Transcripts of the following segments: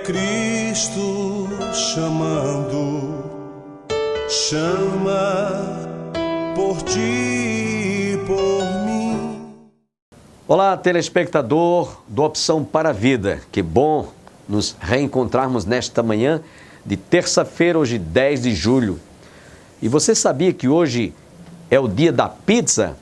Cristo chamando, chama por ti e por mim. Olá, telespectador do Opção para a Vida. Que bom nos reencontrarmos nesta manhã de terça-feira, hoje 10 de julho. E você sabia que hoje é o dia da pizza?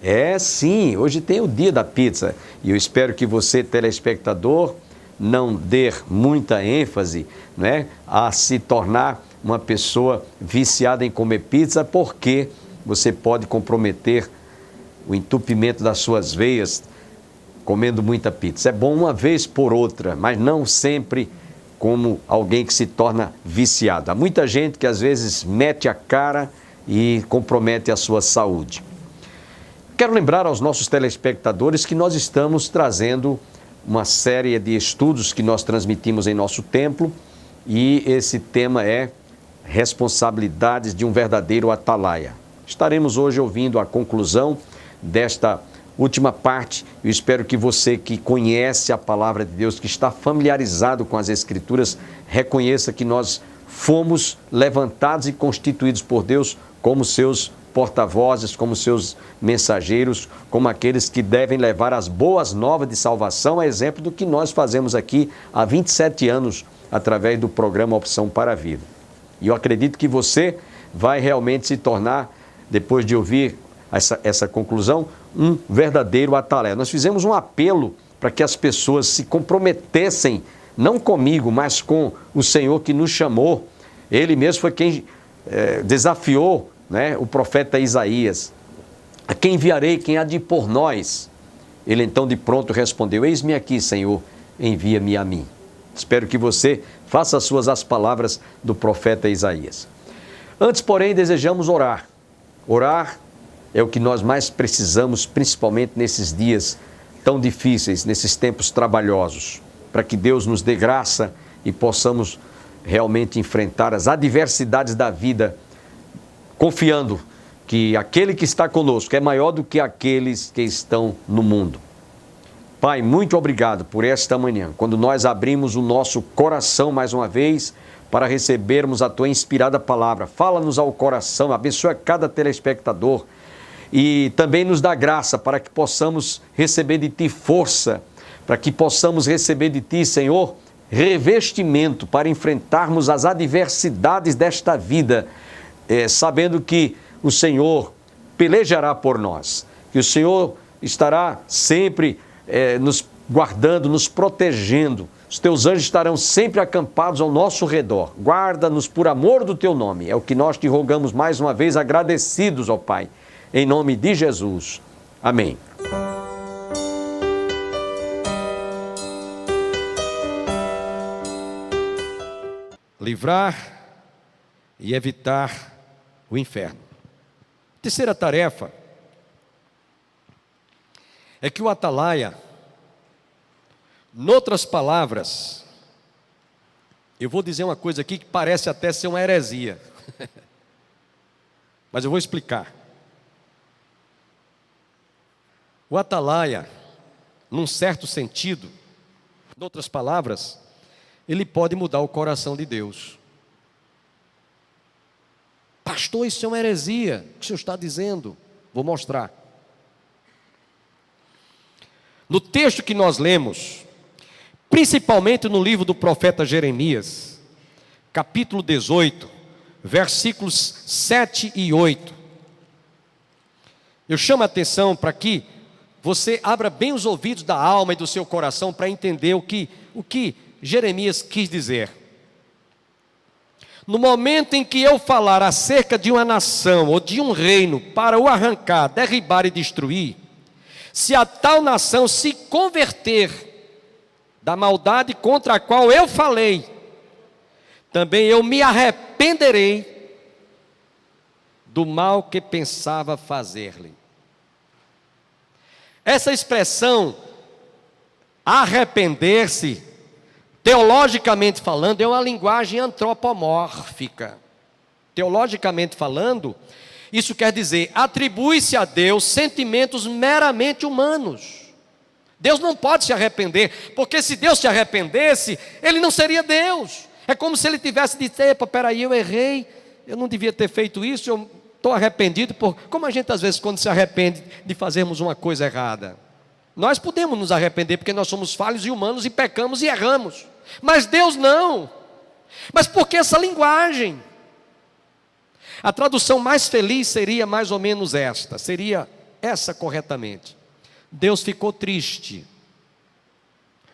É sim, hoje tem o dia da pizza. E eu espero que você, telespectador, não dê muita ênfase, né, a se tornar uma pessoa viciada em comer pizza, porque você pode comprometer o entupimento das suas veias comendo muita pizza. É bom uma vez por outra, mas não sempre como alguém que se torna viciado. Há muita gente que às vezes mete a cara e compromete a sua saúde. Quero lembrar aos nossos telespectadores que nós estamos trazendo uma série de estudos que nós transmitimos em nosso templo, e esse tema é responsabilidades de um verdadeiro atalaia. Estaremos hoje ouvindo a conclusão desta última parte. Eu espero que você que conhece a palavra de Deus, que está familiarizado com as Escrituras, reconheça que nós fomos levantados e constituídos por Deus como seus porta-vozes, como seus mensageiros, como aqueles que devem levar as boas novas de salvação, a exemplo do que nós fazemos aqui há 27 anos, através do programa Opção para a Vida. E eu acredito que você vai realmente se tornar, depois de ouvir essa conclusão, um verdadeiro atalaia. Nós fizemos um apelo para que as pessoas se comprometessem, não comigo, mas com o Senhor que nos chamou. Ele mesmo foi quem desafiou, né, o profeta Isaías: a quem enviarei, quem há de ir por nós? Ele então de pronto respondeu: eis-me aqui, Senhor, envia-me a mim. Espero que você faça suas as palavras do profeta Isaías. Antes, porém, desejamos orar. Orar é o que nós mais precisamos, principalmente nesses dias tão difíceis, nesses tempos trabalhosos, para que Deus nos dê graça e possamos realmente enfrentar as adversidades da vida, confiando que aquele que está conosco é maior do que aqueles que estão no mundo. Pai, muito obrigado por esta manhã, quando nós abrimos o nosso coração mais uma vez para recebermos a Tua inspirada palavra. Fala-nos ao coração, abençoa cada telespectador e também nos dá graça para que possamos receber de Ti força, para que possamos receber de Ti, Senhor, revestimento para enfrentarmos as adversidades desta vida, sabendo que o Senhor pelejará por nós, que o Senhor estará sempre nos guardando, nos protegendo. Os Teus anjos estarão sempre acampados ao nosso redor. Guarda-nos por amor do Teu nome. É o que nós te rogamos mais uma vez, agradecidos, ó Pai, em nome de Jesus. Amém. Livrar e evitar o inferno. Terceira tarefa é que o atalaia, noutras palavras, eu vou dizer uma coisa aqui que parece até ser uma heresia, mas eu vou explicar. O atalaia, num certo sentido, noutras palavras, ele pode mudar o coração de Deus. Pastor, isso é uma heresia. O que o senhor está dizendo? Vou mostrar. No texto que nós lemos, principalmente no livro do profeta Jeremias, capítulo 18, versículos 7 e 8. Eu chamo a atenção para que você abra bem os ouvidos da alma e do seu coração para entender o que Jeremias quis dizer. No momento em que eu falar acerca de uma nação ou de um reino para o arrancar, derribar e destruir, se a tal nação se converter da maldade contra a qual eu falei, também eu me arrependerei do mal que pensava fazer-lhe. Essa expressão, arrepender-se, teologicamente falando, é uma linguagem antropomórfica. Teologicamente falando, isso quer dizer, atribui-se a Deus sentimentos meramente humanos. Deus não pode se arrepender, porque se Deus se arrependesse, Ele não seria Deus. É como se Ele tivesse dito: epa, peraí, eu errei, eu não devia ter feito isso, eu estou arrependido. Como a gente às vezes quando se arrepende de fazermos uma coisa errada. Nós podemos nos arrepender porque nós somos falhos e humanos e pecamos e erramos. Mas Deus não. Mas por que essa linguagem? A tradução mais feliz seria mais ou menos esta, seria essa corretamente: Deus ficou triste,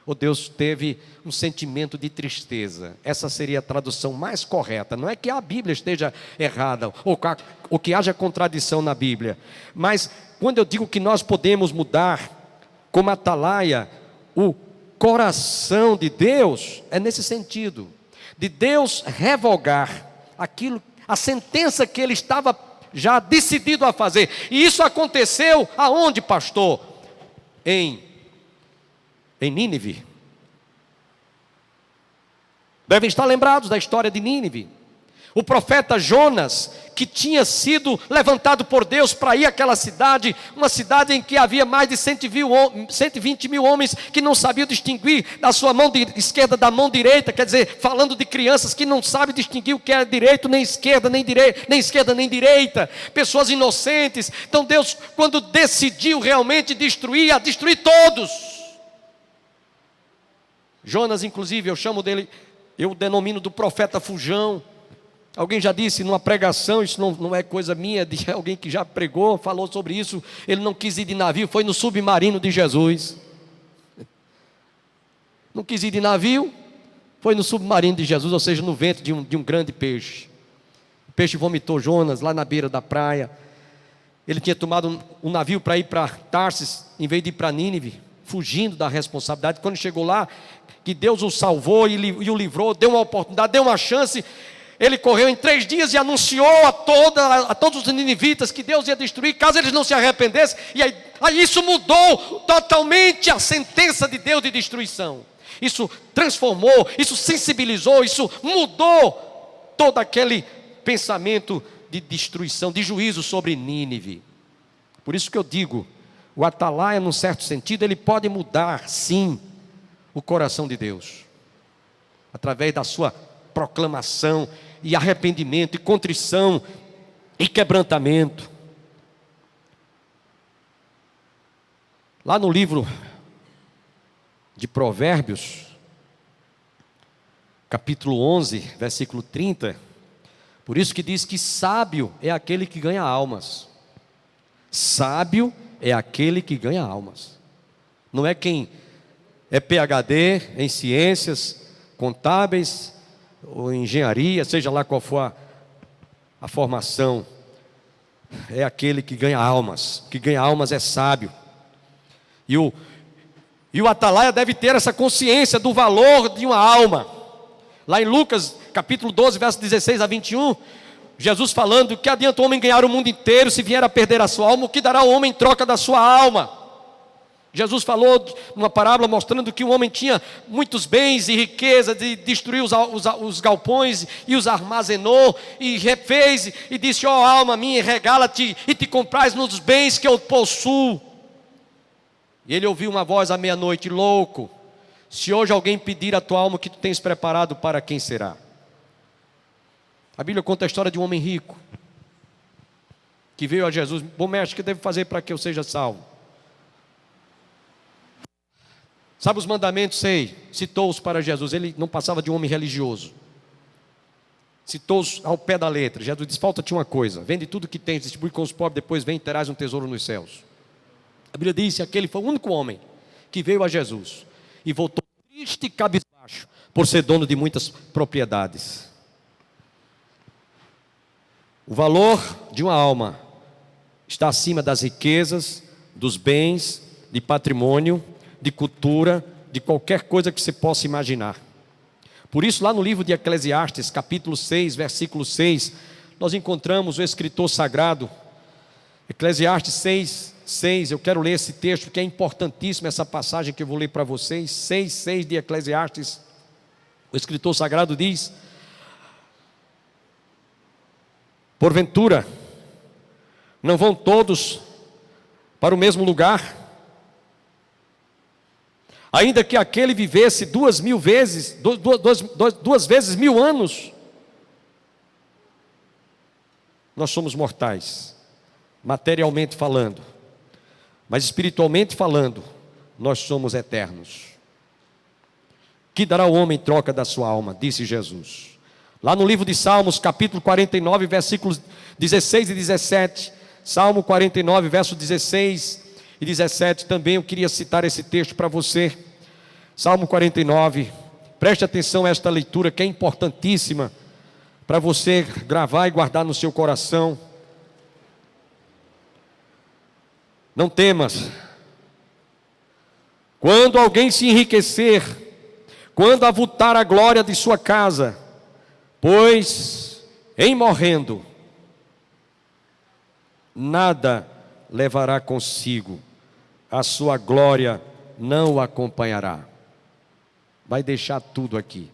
ou Deus teve um sentimento de tristeza. Essa seria a tradução mais correta. Não é que a Bíblia esteja errada, ou que haja contradição na Bíblia, mas quando eu digo que nós podemos mudar, como atalaia, o coração de Deus, é nesse sentido, de Deus revogar aquilo, a sentença que Ele estava já decidido a fazer. E isso aconteceu aonde, pastor? Em Nínive. Devem estar lembrados da história de Nínive. O profeta Jonas, que tinha sido levantado por Deus para ir àquela cidade, uma cidade em que havia mais de 120 mil homens que não sabiam distinguir da sua mão esquerda da mão direita, quer dizer, falando de crianças que não sabem distinguir o que é direito nem esquerda, nem esquerda nem direita, pessoas inocentes. Então Deus, quando decidiu realmente destruir, a destruir todos. Jonas, inclusive, eu denomino do profeta fujão. Alguém já disse numa pregação, isso não é coisa minha, de alguém que já pregou, falou sobre isso. Ele não quis ir de navio, foi no submarino de Jesus. Não quis ir de navio, foi no submarino de Jesus, ou seja, no ventre de um grande peixe. O peixe vomitou Jonas lá na beira da praia. Ele tinha tomado um navio para ir para Tarsis, em vez de ir para Nínive, fugindo da responsabilidade. Quando chegou lá, que Deus o salvou e o livrou, deu uma oportunidade, deu uma chance. Ele correu em 3 dias e anunciou a todos os ninivitas que Deus ia destruir, caso eles não se arrependessem. E aí isso mudou totalmente a sentença de Deus de destruição. Isso transformou, isso sensibilizou, isso mudou todo aquele pensamento de destruição, de juízo sobre Nínive. Por isso que eu digo, o atalaia, num certo sentido, ele pode mudar, sim, o coração de Deus, através da sua proclamação e arrependimento, e contrição, e quebrantamento. Lá no livro de Provérbios, capítulo 11, versículo 30, por isso que diz que sábio é aquele que ganha almas. Sábio é aquele que ganha almas. Não é quem é PhD em ciências contábeis, ou engenharia, seja lá qual for a formação. É aquele que ganha almas. Que ganha almas é sábio. E o atalaia deve ter essa consciência do valor de uma alma. Lá em Lucas, capítulo 12, versos 16 a 21, Jesus falando: que adianta o homem ganhar o mundo inteiro se vier a perder a sua alma? O que dará o homem em troca da sua alma? Jesus falou numa parábola mostrando que o homem tinha muitos bens e riqueza, de destruir os galpões e os armazenou e refez, e disse: ó alma minha, regala-te e te comprais nos bens que eu possuo. E ele ouviu uma voz à meia-noite: louco, se hoje alguém pedir a tua alma, o que tu tens preparado, para quem será? A Bíblia conta a história de um homem rico que veio a Jesus: bom mestre, o que devo fazer para que eu seja salvo? Sabe os mandamentos? Sei. Citou-os para Jesus. Ele não passava de um homem religioso. Citou-os ao pé da letra. Jesus disse: falta-te uma coisa. Vende tudo que tens, distribui com os pobres, depois vem e terás um tesouro nos céus. A Bíblia diz que aquele foi o único homem que veio a Jesus e voltou triste e cabisbaixo por ser dono de muitas propriedades. O valor de uma alma está acima das riquezas, dos bens, de patrimônio, de cultura, de qualquer coisa que você possa imaginar. Por isso, lá no livro de Eclesiastes, capítulo 6, versículo 6, nós encontramos o escritor sagrado, Eclesiastes 6, eu quero ler esse texto, porque é importantíssimo essa passagem que eu vou ler para vocês. 6 de Eclesiastes. O escritor sagrado diz: porventura, não vão todos para o mesmo lugar? Ainda que aquele vivesse 2.000 vezes, duas vezes 1.000 anos, nós somos mortais, materialmente falando, mas espiritualmente falando, nós somos eternos. Que dará o homem em troca da sua alma, disse Jesus. Lá no livro de Salmos, capítulo 49, versículos 16 e 17, Salmo 49, versos 16 e 17, também eu queria citar esse texto para você. Salmo 49, preste atenção a esta leitura que é importantíssima, para você gravar e guardar no seu coração. Não temas, quando alguém se enriquecer, quando avultar a glória de sua casa, pois em morrendo, nada levará consigo, a sua glória não o acompanhará. Vai deixar tudo aqui.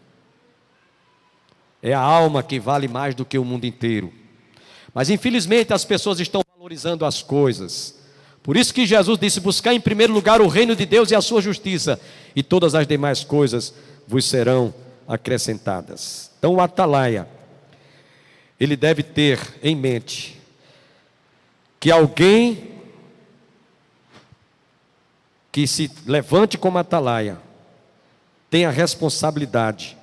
É a alma que vale mais do que o mundo inteiro. Mas infelizmente as pessoas estão valorizando as coisas. Por isso que Jesus disse: buscar em primeiro lugar o reino de Deus e a sua justiça, e todas as demais coisas vos serão acrescentadas. Então o atalaia, ele deve ter em mente que alguém que se levante como atalaia tem a responsabilidade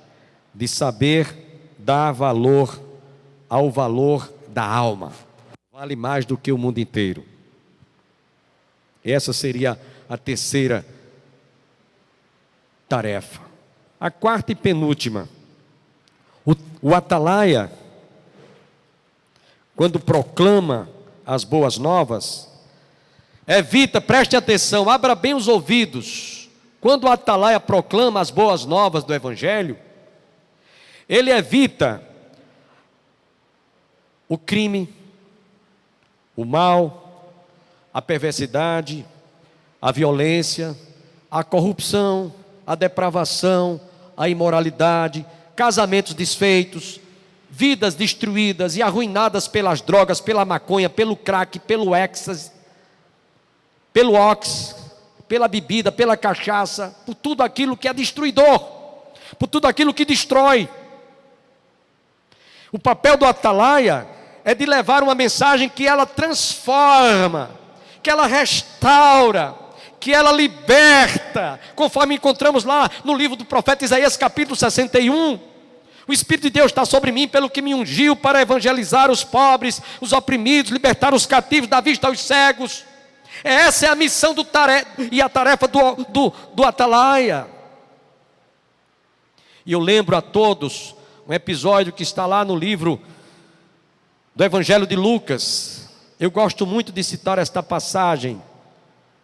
de saber dar valor ao valor da alma. Vale mais do que o mundo inteiro. Essa seria a terceira tarefa. A quarta e penúltima. O atalaia, quando proclama as boas novas, evita, preste atenção, abra bem os ouvidos. Quando o atalaia proclama as boas novas do Evangelho, ele evita o crime, o mal, a perversidade, a violência, a corrupção, a depravação, a imoralidade, casamentos desfeitos, vidas destruídas e arruinadas pelas drogas, pela maconha, pelo crack, pelo êxtase, pelo ox, pela bebida, pela cachaça, por tudo aquilo que é destruidor, por tudo aquilo que destrói. O papel do atalaia é de levar uma mensagem que ela transforma, que ela restaura, que ela liberta, conforme encontramos lá no livro do profeta Isaías, capítulo 61. O Espírito de Deus está sobre mim, pelo que me ungiu para evangelizar os pobres, os oprimidos, libertar os cativos, dar vista aos cegos. Essa é a missão e a tarefa do atalaia. E eu lembro a todos um episódio que está lá no livro do Evangelho de Lucas. Eu gosto muito de citar esta passagem,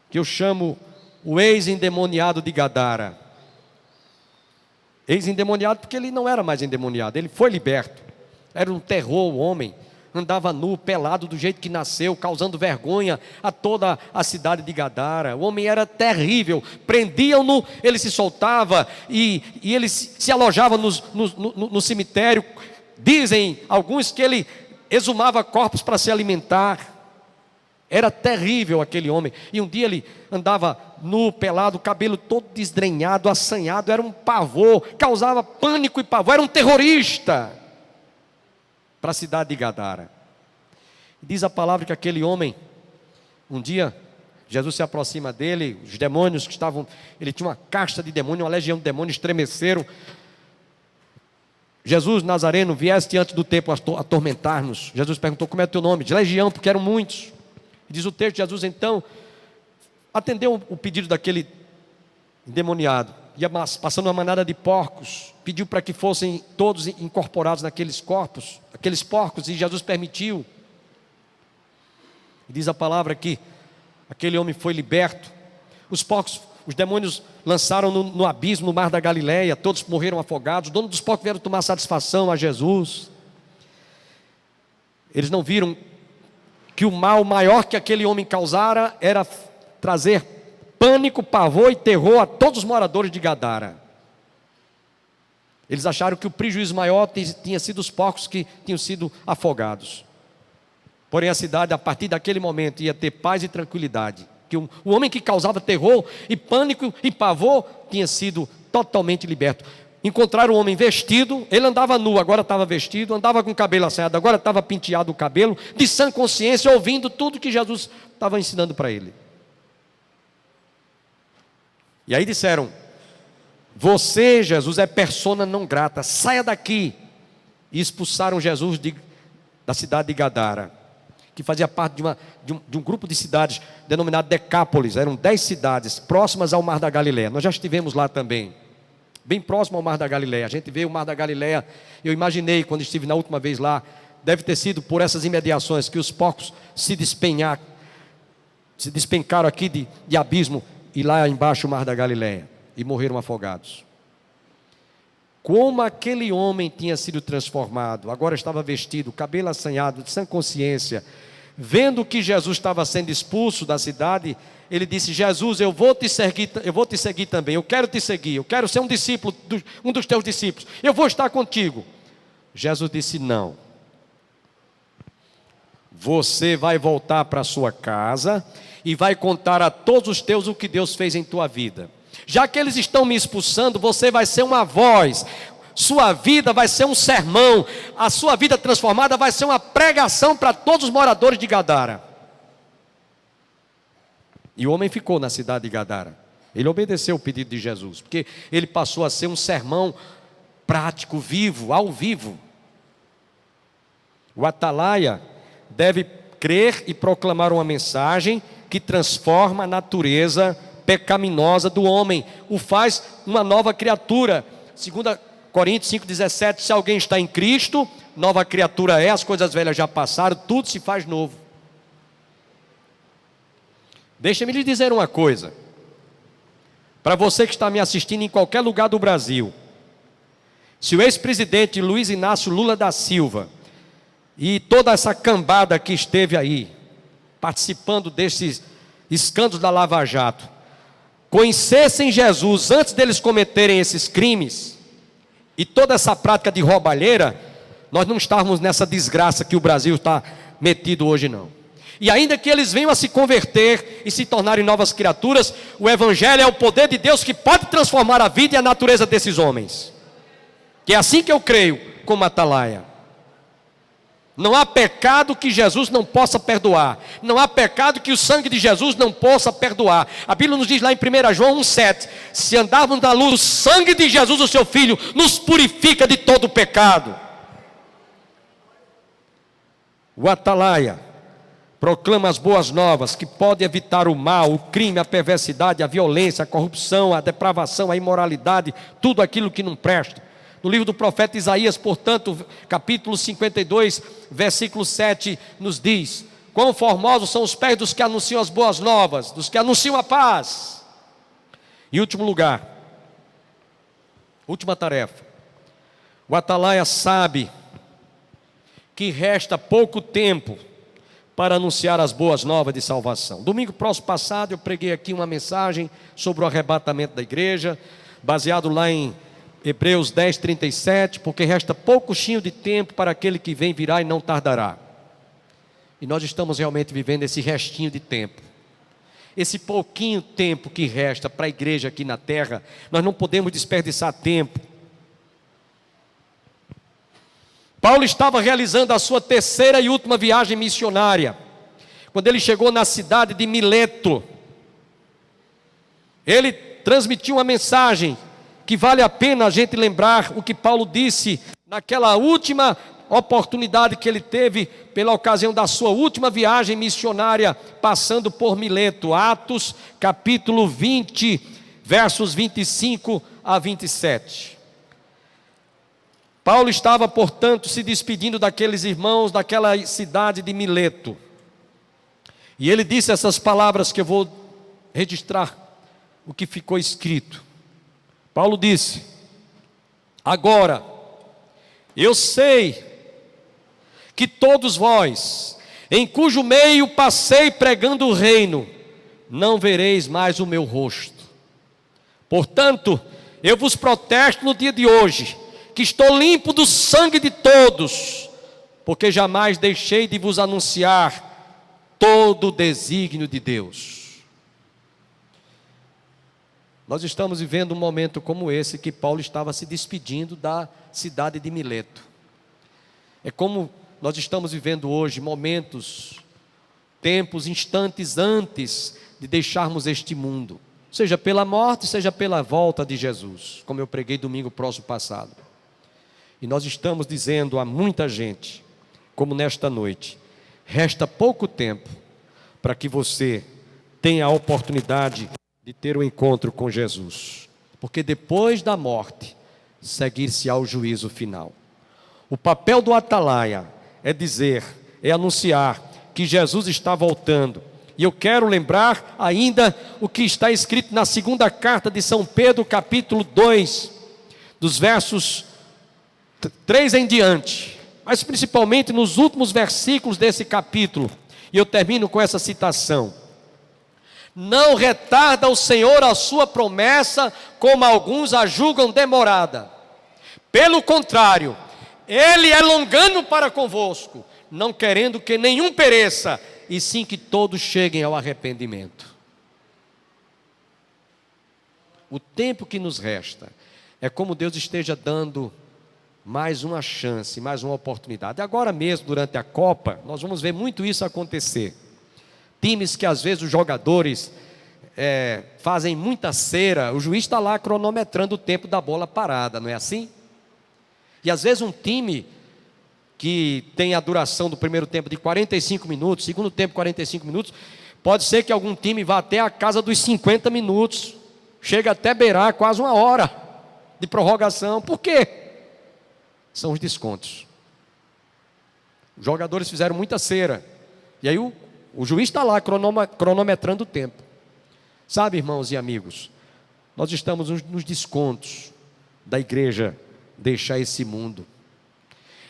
que eu chamo o ex-endemoniado de Gadara. Ex-endemoniado porque ele não era mais endemoniado, ele foi liberto. Era um terror o homem, andava nu, pelado do jeito que nasceu, causando vergonha a toda a cidade de Gadara. O homem era terrível, prendiam-no, ele se soltava e ele se alojava no cemitério. Dizem alguns que ele exumava corpos para se alimentar. Era terrível aquele homem. E um dia ele andava nu, pelado, cabelo todo desgrenhado, assanhado, era um pavor, causava pânico e pavor, era um terrorista para a cidade de Gadara. Diz a palavra que aquele homem, um dia, Jesus se aproxima dele, os demônios que estavam, ele tinha uma casta de demônios, uma legião de demônios, estremeceram. Jesus Nazareno, vieste antes do tempo atormentar-nos. Jesus perguntou: como é o teu nome? De legião, porque eram muitos. Diz o texto, Jesus então atendeu o pedido daquele endemoniado, ia passando uma manada de porcos, pediu para que fossem todos incorporados naqueles corpos, aqueles porcos, e Jesus permitiu. E diz a palavra que aquele homem foi liberto. Os porcos, os demônios lançaram no abismo, no mar da Galileia, todos morreram afogados. Os donos dos porcos vieram tomar satisfação a Jesus. Eles não viram que o mal maior que aquele homem causara era trazer pânico, pavor e terror a todos os moradores de Gadara. Eles acharam que o prejuízo maior tinha sido os porcos que tinham sido afogados. Porém a cidade, a partir daquele momento, ia ter paz e tranquilidade. que o homem que causava terror e pânico e pavor tinha sido totalmente liberto. Encontraram o homem vestido, ele andava nu, agora estava vestido, andava com o cabelo assanhado, agora estava penteado o cabelo, de sã consciência, ouvindo tudo que Jesus estava ensinando para ele. E aí disseram: você, Jesus, é persona não grata, saia daqui. E expulsaram Jesus da cidade de Gadara, que fazia parte de um grupo de cidades denominado Decápolis. Eram 10 cidades próximas ao Mar da Galileia. Nós já estivemos lá também, bem próximo ao Mar da Galileia. A gente vê o Mar da Galileia. Eu imaginei, quando estive na última vez lá, deve ter sido por essas imediações que os porcos se despencaram aqui de abismo, e lá embaixo o Mar da Galileia, e morreram afogados. Como aquele homem tinha sido transformado, agora estava vestido, cabelo assanhado, de sã consciência, vendo que Jesus estava sendo expulso da cidade, ele disse: Jesus, eu vou te seguir também, eu quero te seguir, eu quero ser um discípulo, um dos teus discípulos, eu vou estar contigo. Jesus disse: não, você vai voltar para a sua casa e vai contar a todos os teus o que Deus fez em tua vida. Já que eles estão me expulsando, você vai ser uma voz, sua vida vai ser um sermão, a sua vida transformada vai ser uma pregação para todos os moradores de Gadara. E o homem ficou na cidade de Gadara. Ele obedeceu o pedido de Jesus, porque ele passou a ser um sermão prático, vivo, ao vivo. O atalaia deve crer e proclamar uma mensagem que transforma a natureza pecaminosa do homem, o faz uma nova criatura. 2 Coríntios 5,17, se alguém está em Cristo, nova criatura é, as coisas velhas já passaram, tudo se faz novo. Deixa-me lhe dizer uma coisa, para você que está me assistindo em qualquer lugar do Brasil: se o ex-presidente Luiz Inácio Lula da Silva e toda essa cambada que esteve aí, participando desses escândalos da Lava Jato, conhecessem Jesus antes deles cometerem esses crimes, e toda essa prática de roubalheira, nós não estávamos nessa desgraça que o Brasil está metido hoje, não. E ainda que eles venham a se converter e se tornarem novas criaturas, o Evangelho é o poder de Deus que pode transformar a vida e a natureza desses homens. Que é assim que eu creio, como atalaia. Não há pecado que Jesus não possa perdoar. Não há pecado que o sangue de Jesus não possa perdoar. A Bíblia nos diz lá em 1 João 1,7: se andarmos na luz, o sangue de Jesus, o seu Filho, nos purifica de todo pecado. O atalaia proclama as boas novas que pode evitar o mal, o crime, a perversidade, a violência, a corrupção, a depravação, a imoralidade, tudo aquilo que não presta. No livro do profeta Isaías, portanto, capítulo 52, versículo 7, nos diz: quão formosos são os pés dos que anunciam as boas novas, dos que anunciam a paz. Em último lugar, última tarefa, o atalaia sabe que resta pouco tempo para anunciar as boas novas de salvação. Domingo próximo passado eu preguei aqui uma mensagem sobre o arrebatamento da igreja, baseado lá em Hebreus 10, 37, porque resta pouquinho de tempo para aquele que vem virá e não tardará. E nós estamos realmente vivendo esse restinho de tempo. Esse pouquinho tempo que resta para a igreja aqui na terra, nós não podemos desperdiçar tempo. Paulo estava realizando a sua terceira e última viagem missionária, quando ele chegou na cidade de Mileto. Ele transmitiu uma mensagem que vale a pena a gente lembrar o que Paulo disse naquela última oportunidade que ele teve pela ocasião da sua última viagem missionária, passando por Mileto. Atos capítulo 20, versos 25 a 27. Paulo estava, portanto, se despedindo daqueles irmãos daquela cidade de Mileto. E ele disse essas palavras que eu vou registrar, o que ficou escrito. Paulo disse: agora, eu sei que todos vós, em cujo meio passei pregando o reino, não vereis mais o meu rosto. Portanto, eu vos protesto no dia de hoje, que estou limpo do sangue de todos, porque jamais deixei de vos anunciar todo o desígnio de Deus. Nós estamos vivendo um momento como esse, que Paulo estava se despedindo da cidade de Mileto. É como nós estamos vivendo hoje, momentos, tempos, instantes antes de deixarmos este mundo, seja pela morte, seja pela volta de Jesus, como eu preguei domingo próximo passado. E nós estamos dizendo a muita gente, como nesta noite, resta pouco tempo para que você tenha a oportunidade de ter um encontro com Jesus, porque depois da morte, seguir-se ao juízo final. O papel do atalaia é dizer, é anunciar que Jesus está voltando. E eu quero lembrar ainda o que está escrito na segunda carta de São Pedro, capítulo 2, dos versos 3 em diante, mas principalmente nos últimos versículos desse capítulo. E eu termino com essa citação: não retarda o Senhor a sua promessa, como alguns a julgam demorada. Pelo contrário, Ele é longânimo para convosco, não querendo que nenhum pereça, e sim que todos cheguem ao arrependimento. O tempo que nos resta é como Deus esteja dando mais uma chance, mais uma oportunidade. Agora mesmo, durante a Copa, nós vamos ver muito isso acontecer. Times que às vezes os jogadores fazem muita cera, o juiz está lá cronometrando o tempo da bola parada, não é assim? E às vezes um time que tem a duração do primeiro tempo de 45 minutos, segundo tempo 45 minutos, pode ser que algum time vá até a casa dos 50 minutos, chega até beirar quase uma hora de prorrogação. Por quê? São os descontos. Os jogadores fizeram muita cera, e aí o juiz está lá cronometrando o tempo. Sabe, irmãos e amigos, nós estamos nos descontos da igreja deixar esse mundo.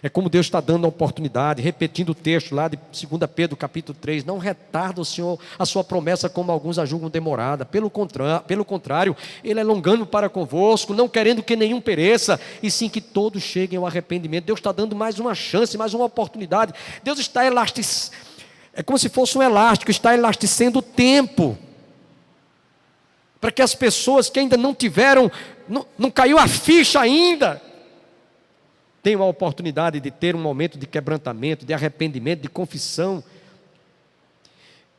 É como Deus está dando a oportunidade, repetindo o texto lá de 2 Pedro capítulo 3, não retarda o Senhor a sua promessa, como alguns a julgam demorada. Pelo contrário, Ele é longânimo para convosco, não querendo que nenhum pereça, e sim que todos cheguem ao arrependimento. Deus está dando mais uma chance, mais uma oportunidade. Deus está é como se fosse um elástico, está elastecendo o tempo, para que as pessoas que ainda não tiveram, não caiu a ficha ainda, tenham a oportunidade de ter um momento de quebrantamento, de arrependimento, de confissão,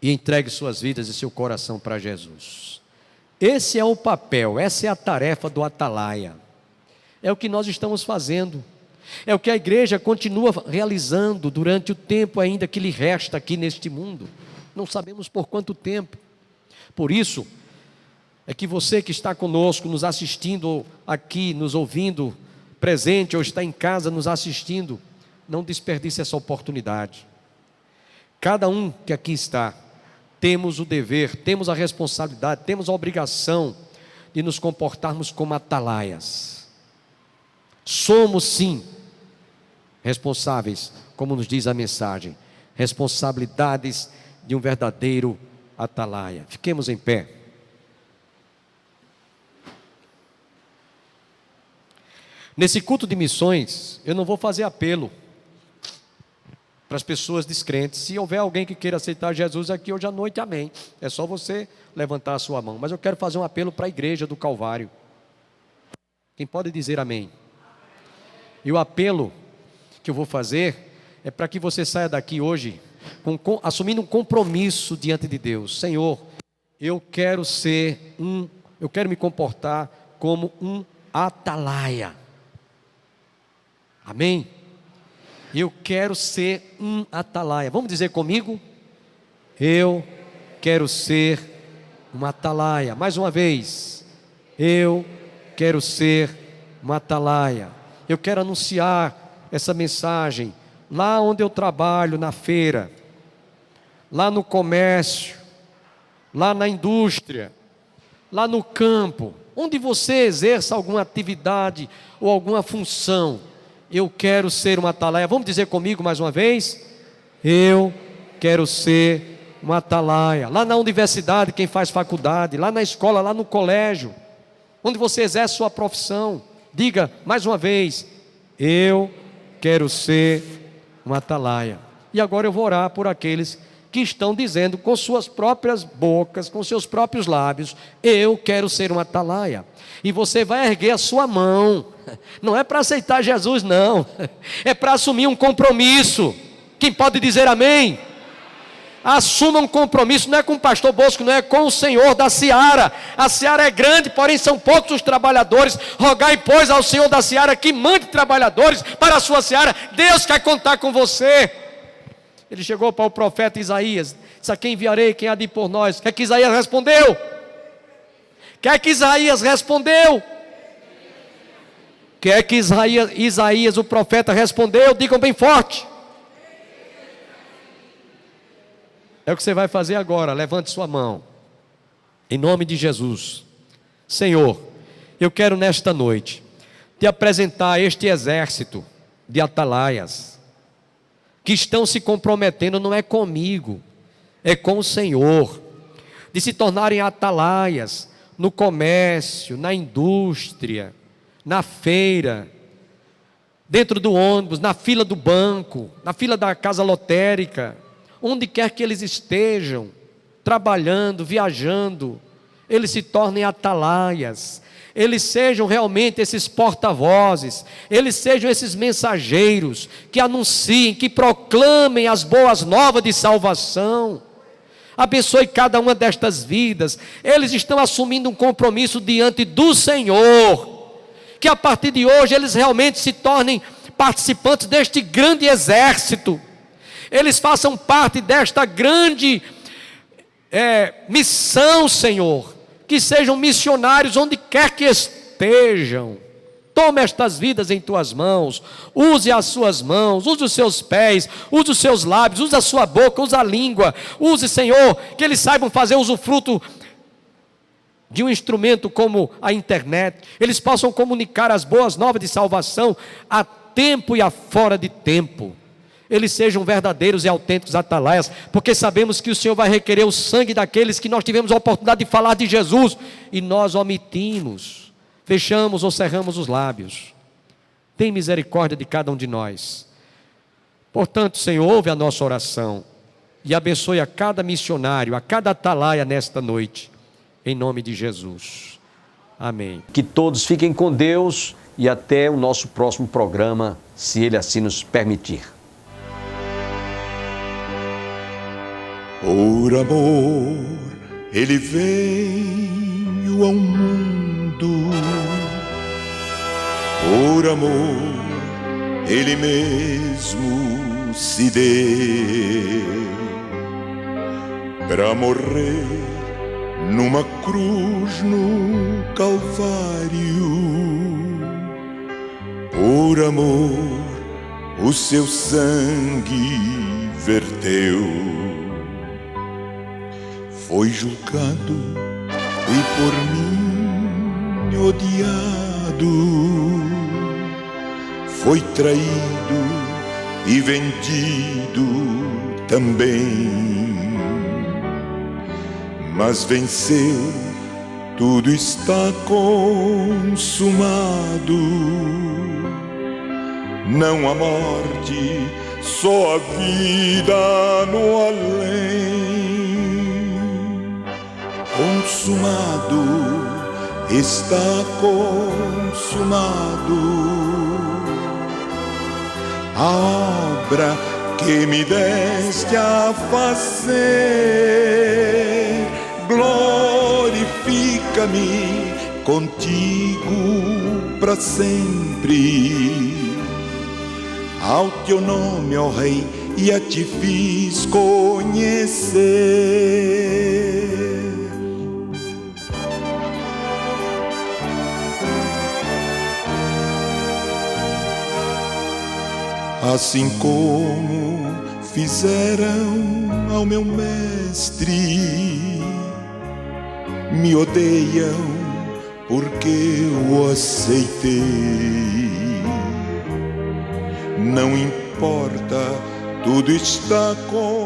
e entregue suas vidas e seu coração para Jesus. Esse é o papel, essa é a tarefa do atalaia. É o que nós estamos fazendo, é o que a igreja continua realizando durante o tempo ainda que lhe resta aqui neste mundo. Não sabemos por quanto tempo. Por isso é que você que está conosco, nos assistindo aqui, nos ouvindo, presente ou está em casa nos assistindo, não desperdice essa oportunidade. Cada um que aqui está, temos o dever, temos a responsabilidade, temos a obrigação de nos comportarmos como atalaias. Somos sim responsáveis, como nos diz a mensagem, responsabilidades de um verdadeiro atalaia. Fiquemos em pé. Nesse culto de missões, eu não vou fazer apelo para as pessoas descrentes. Se houver alguém que queira aceitar Jesus aqui hoje à noite, amém. É só você levantar a sua mão. Mas eu quero fazer um apelo para a igreja do Calvário. Quem pode dizer amém? E o apelo que eu vou fazer é para que você saia daqui hoje assumindo um compromisso diante de Deus. Senhor, eu quero me comportar como um atalaia. Amém? Eu quero ser um atalaia. Vamos dizer comigo? Eu quero ser um atalaia. Mais uma vez. Eu quero ser um atalaia. Eu quero anunciar essa mensagem lá onde eu trabalho, na feira, lá no comércio, lá na indústria, lá no campo, onde você exerça alguma atividade ou alguma função. Eu quero ser uma atalaia. Vamos dizer comigo mais uma vez? Eu quero ser uma atalaia. Lá na universidade, quem faz faculdade, lá na escola, lá no colégio, onde você exerce sua profissão, diga mais uma vez: eu quero ser uma atalaia. E agora eu vou orar por aqueles que estão dizendo com suas próprias bocas, com seus próprios lábios: eu quero ser um atalaia. E você vai erguer a sua mão. Não é para aceitar Jesus, não. É para assumir um compromisso. Quem pode dizer amém? Assuma um compromisso, não é com o pastor Bosco, não é com o Senhor da seara. A seara é grande, porém são poucos os trabalhadores. Rogai, pois, ao Senhor da seara que mande trabalhadores para a sua seara. Deus quer contar com você. Ele chegou para o profeta Isaías, disse: a quem enviarei, quem há de ir por nós? O que é que Isaías respondeu? O que é que Isaías respondeu? O que é que Isaías, o profeta, respondeu? Digam bem forte. É o que você vai fazer agora. Levante sua mão, em nome de Jesus. Senhor, eu quero nesta noite te apresentar este exército de atalaias que estão se comprometendo, não é comigo, é com o Senhor, de se tornarem atalaias no comércio, na indústria, na feira, dentro do ônibus, na fila do banco, na fila da casa lotérica, onde quer que eles estejam, trabalhando, viajando, eles se tornem atalaias, eles sejam realmente esses porta-vozes, eles sejam esses mensageiros que anunciem, que proclamem as boas novas de salvação. Abençoe cada uma destas vidas. Eles estão assumindo um compromisso diante do Senhor, que a partir de hoje eles realmente se tornem participantes deste grande exército. Eles façam parte desta grande missão, Senhor. Que sejam missionários onde quer que estejam. Tome estas vidas em tuas mãos. Use as suas mãos, use os seus pés, use os seus lábios, use a sua boca, use a língua. Use, Senhor, que eles saibam fazer usufruto de um instrumento como a internet. Eles possam comunicar as boas novas de salvação a tempo e a fora de tempo. Eles sejam verdadeiros e autênticos atalaias, porque sabemos que o Senhor vai requerer o sangue daqueles que nós tivemos a oportunidade de falar de Jesus, e nós omitimos, fechamos ou cerramos os lábios. Tem misericórdia de cada um de nós. Portanto, Senhor, ouve a nossa oração, e abençoe a cada missionário, a cada atalaia nesta noite, em nome de Jesus. Amém. Que todos fiquem com Deus e até o nosso próximo programa, se Ele assim nos permitir. Por amor, Ele veio ao mundo. Por amor, Ele mesmo se deu para morrer numa cruz no Calvário. Por amor, o seu sangue verteu. Foi julgado e por mim odiado, foi traído e vendido também, mas venceu, tudo está consumado. Não há morte, só a vida no além. Consumado, está consumado. A obra que me deste a fazer, glorifica-me contigo para sempre. Ao teu nome, ó Rei, e a ti fiz conhecer. Assim como fizeram ao meu mestre, me odeiam porque eu o aceitei. Não importa, tudo está com